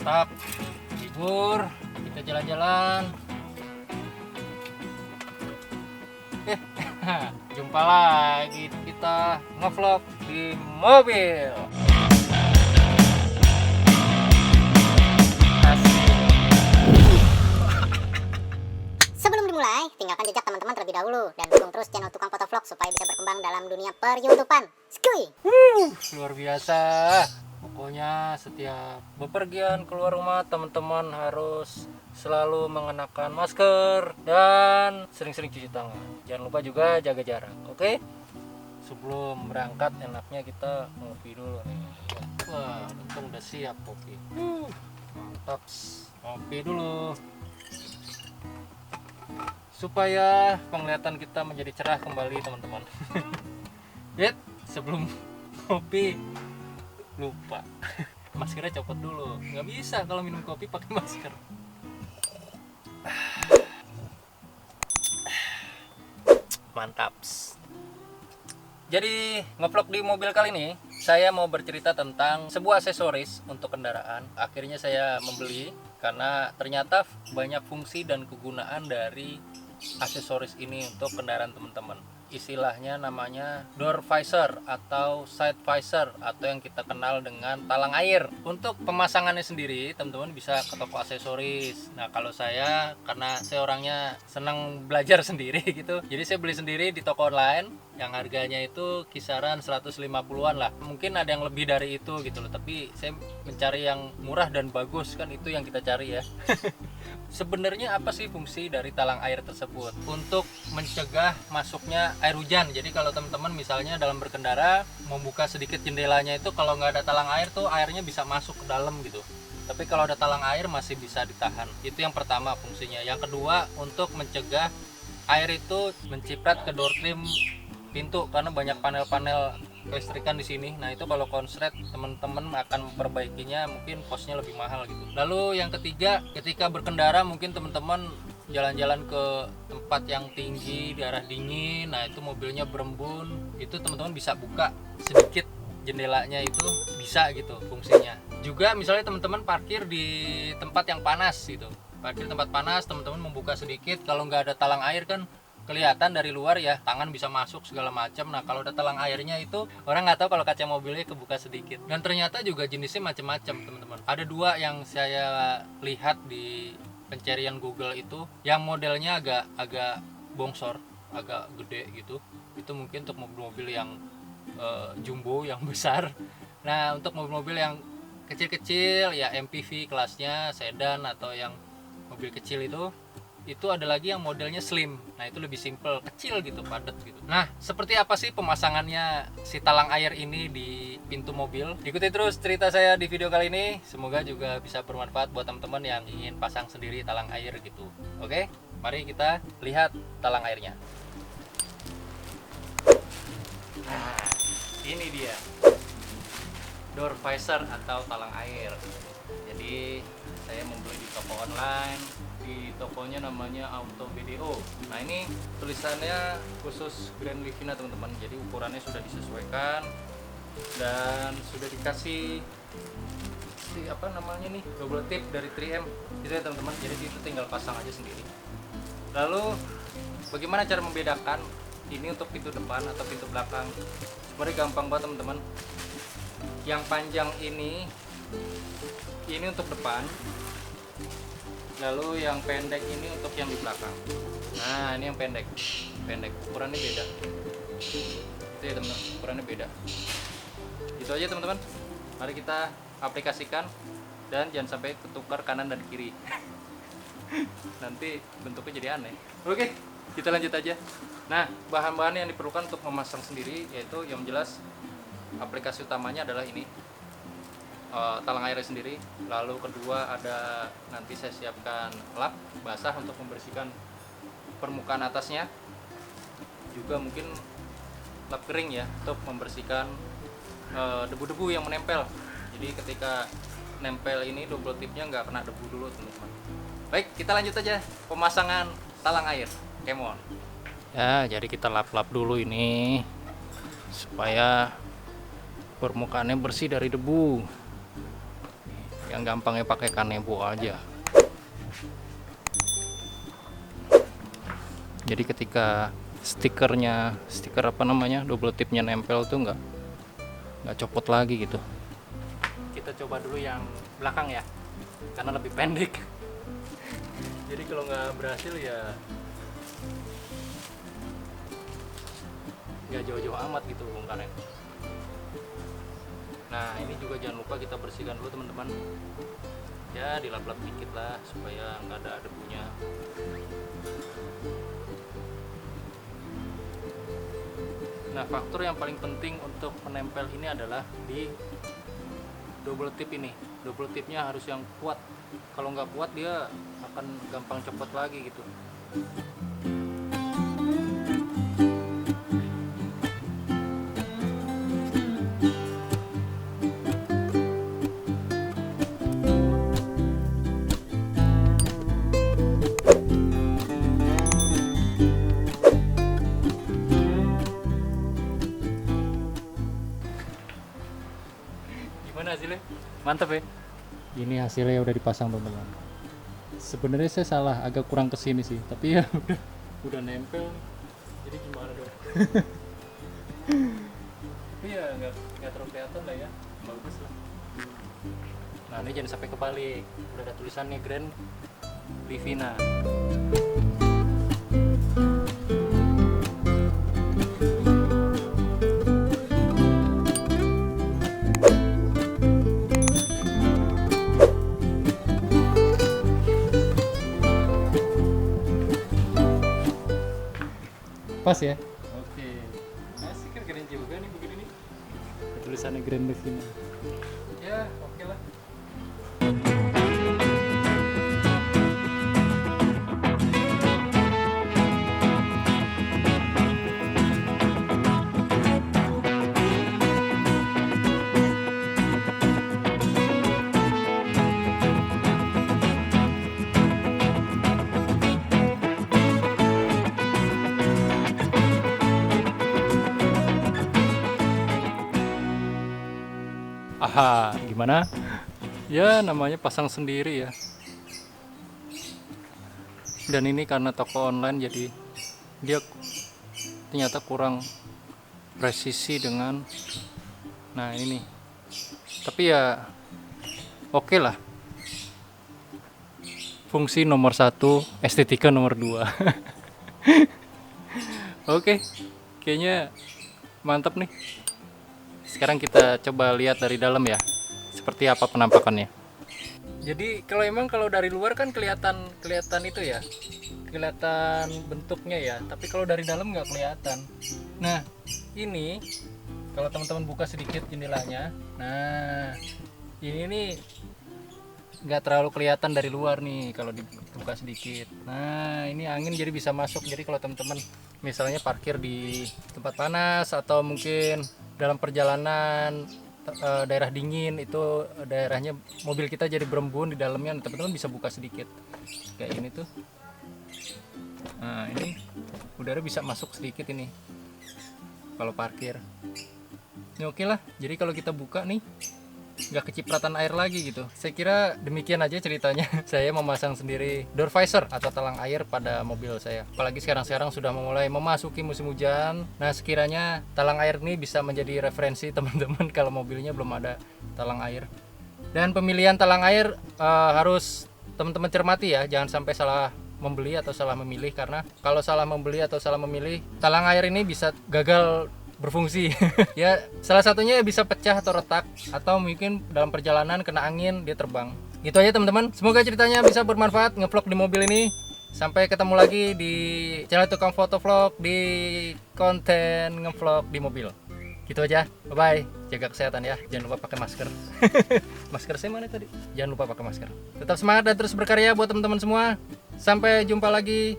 mantap. Libur, kita jalan-jalan. Jumpa lagi kita ngevlog di mobil. Sebelum dimulai, tinggalkan jejak teman-teman terlebih dahulu dan dukung terus channel Tukang Foto Vlog supaya bisa berkembang dalam dunia per-YouTubean. Skuy! Luar biasa. Pokoknya setiap bepergian keluar rumah teman-teman harus selalu mengenakan masker dan sering-sering cuci tangan. Jangan lupa juga jaga jarak, oke? Sebelum berangkat enaknya kita ngopi dulu nih. Wah, untung udah siap kopi. Mantap. Ngopi dulu. Supaya penglihatan kita menjadi cerah kembali, teman-teman. Yet, sebelum ngopi lupa maskernya copot dulu. Nggak bisa kalau minum kopi pakai masker. Mantap. Jadi ngevlog di mobil kali ini saya mau bercerita tentang sebuah aksesoris untuk kendaraan. Akhirnya saya membeli karena ternyata banyak fungsi dan kegunaan dari aksesoris ini untuk kendaraan teman-teman. Istilahnya namanya door visor atau side visor atau yang kita kenal dengan talang air. Untuk pemasangannya sendiri teman-teman bisa ke toko aksesoris. Nah kalau saya karena saya orangnya senang belajar sendiri gitu, jadi saya beli sendiri di toko online yang harganya itu kisaran 150-an lah. Mungkin ada yang lebih dari itu gitu loh, tapi saya mencari yang murah dan bagus, kan itu yang kita cari ya. Sebenarnya apa sih fungsi dari talang air tersebut? Untuk mencegah masuknya air hujan. Jadi kalau teman-teman misalnya dalam berkendara membuka sedikit jendelanya itu, kalau nggak ada talang air tuh airnya bisa masuk ke dalam gitu. Tapi kalau ada talang air masih bisa ditahan. Itu yang pertama fungsinya. Yang kedua untuk mencegah air itu menciprat ke door trim pintu karena banyak panel-panel kelistrikan di sini. Nah itu kalau konslet teman-teman akan memperbaikinya mungkin costnya lebih mahal gitu. Lalu yang ketiga, ketika berkendara mungkin teman-teman jalan-jalan ke tempat yang tinggi, daerah dingin, nah itu mobilnya berembun, itu teman-teman bisa buka sedikit jendelanya, itu bisa gitu fungsinya. Juga misalnya teman-teman parkir di tempat yang panas gitu, parkir tempat panas, teman-teman membuka sedikit, kalau nggak ada talang air kan kelihatan dari luar ya, tangan bisa masuk segala macam. Nah kalau ada talang airnya itu orang nggak tahu kalau kaca mobilnya kebuka sedikit. Dan ternyata juga jenisnya macam-macam teman-teman. Ada dua yang saya lihat di pencarian Google itu, yang modelnya agak bongsor, agak gede gitu. Itu mungkin untuk mobil-mobil yang jumbo, yang besar. Nah untuk mobil-mobil yang kecil-kecil ya MPV kelasnya, sedan atau yang mobil kecil itu ada lagi yang modelnya slim. Nah itu lebih simple, kecil gitu, padat gitu. Nah seperti apa sih pemasangannya si talang air ini di pintu mobil? Ikuti terus cerita saya di video kali ini. Semoga juga bisa bermanfaat buat teman-teman yang ingin pasang sendiri talang air gitu. Oke, mari kita lihat talang airnya. Nah ini dia door visor atau talang air. Jadi saya membeli di toko online, di tokonya namanya Auto BDO. Nah ini tulisannya khusus Grand Livina teman-teman, jadi ukurannya sudah disesuaikan dan sudah dikasih apa namanya nih, double tip dari 3M gitu ya teman-teman. Jadi itu tinggal pasang aja sendiri. Lalu bagaimana cara membedakan ini untuk pintu depan atau pintu belakang? Sebenarnya gampang banget teman-teman. Yang panjang ini untuk depan, lalu yang pendek ini untuk yang di belakang. Nah ini yang pendek ukurannya beda itu ya teman-teman, ukurannya beda. Itu aja teman-teman, mari kita aplikasikan dan jangan sampai ketukar kanan dan kiri. Nanti bentuknya jadi aneh. Oke, kita lanjut aja. Nah bahan-bahan yang diperlukan untuk memasang sendiri yaitu yang jelas aplikasi utamanya adalah ini, talang airnya sendiri. Lalu kedua ada nanti saya siapkan lap basah untuk membersihkan permukaan atasnya, juga mungkin lap kering ya untuk membersihkan debu-debu yang menempel. Jadi ketika nempel ini double tipnya nggak kena debu dulu teman-teman. Baik, kita lanjut aja pemasangan talang air. Come on. Ya jadi kita lap-lap dulu ini supaya permukaannya bersih dari debu. Yang gampangnya pakai kanebo aja. Jadi ketika stiker apa namanya, double tipnya nempel tuh nggak copot lagi gitu. Kita coba dulu yang belakang ya, karena lebih pendek. Jadi kalau nggak berhasil ya nggak jauh-jauh amat gitu bongkarnya. Nah ini juga jangan lupa kita bersihkan dulu teman-teman. Ya dilap-lap dikit lah supaya nggak ada debunya. Nah faktor yang paling penting untuk menempel ini adalah di double tip ini. Double tipnya harus yang kuat. Kalau nggak kuat dia akan gampang copot lagi gitu. Gimana hasilnya? Mantap ya? Ini hasilnya udah dipasang teman-teman. Sebenarnya saya salah, agak kurang kesini sih, tapi ya udah nempel. Jadi gimana dong? Tapi ya nggak terlalu kelihatan lah ya, bagus lah. Nah ini jangan sampai kebalik. Udah ada tulisannya Grand Livina. Pas ya? Oke. Asik kan, keren juga nih begini nih. Tulisannya Grand Livina. Ya, oke lah. Aha, gimana? Ya namanya pasang sendiri ya. Dan ini karena toko online jadi dia ternyata kurang presisi dengan nah ini nih. Tapi ya oke lah. Fungsi nomor 1, estetika nomor 2. Oke, kayaknya mantap nih. Sekarang kita coba lihat dari dalam ya, seperti apa penampakannya. Jadi kalau dari luar kan kelihatan itu ya, kelihatan bentuknya ya. Tapi kalau dari dalam nggak kelihatan. Nah ini kalau teman-teman buka sedikit jendelanya, nah ini nih nggak terlalu kelihatan dari luar nih kalau dibuka sedikit. Nah ini angin jadi bisa masuk. Jadi kalau teman-teman misalnya parkir di tempat panas atau mungkin dalam perjalanan daerah dingin, itu daerahnya mobil kita jadi berembun di dalamnya, teman-teman bisa buka sedikit kayak ini tuh. Nah ini udara bisa masuk sedikit ini kalau parkir. Ini oke lah. Jadi kalau kita buka nih nggak kecipratan air lagi gitu. Saya kira demikian aja ceritanya. Saya memasang sendiri door visor atau talang air pada mobil saya. Apalagi sekarang sudah mulai memasuki musim hujan. Nah sekiranya talang air ini bisa menjadi referensi teman-teman kalau mobilnya belum ada talang air. Dan pemilihan talang air harus teman-teman cermati ya. Jangan sampai salah membeli atau salah memilih, karena kalau salah membeli atau salah memilih, talang air ini bisa gagal berfungsi. Ya salah satunya bisa pecah atau retak, atau mungkin dalam perjalanan kena angin dia terbang. Gitu aja teman-teman, semoga ceritanya bisa bermanfaat ngevlog di mobil ini. Sampai ketemu lagi di channel Tukang Foto Vlog, di konten ngevlog di mobil. Gitu aja, bye bye. Jaga kesehatan ya, jangan lupa pakai masker. Masker saya mana tadi? Jangan lupa pakai masker. Tetap semangat dan terus berkarya buat teman-teman semua. Sampai jumpa lagi,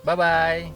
bye bye.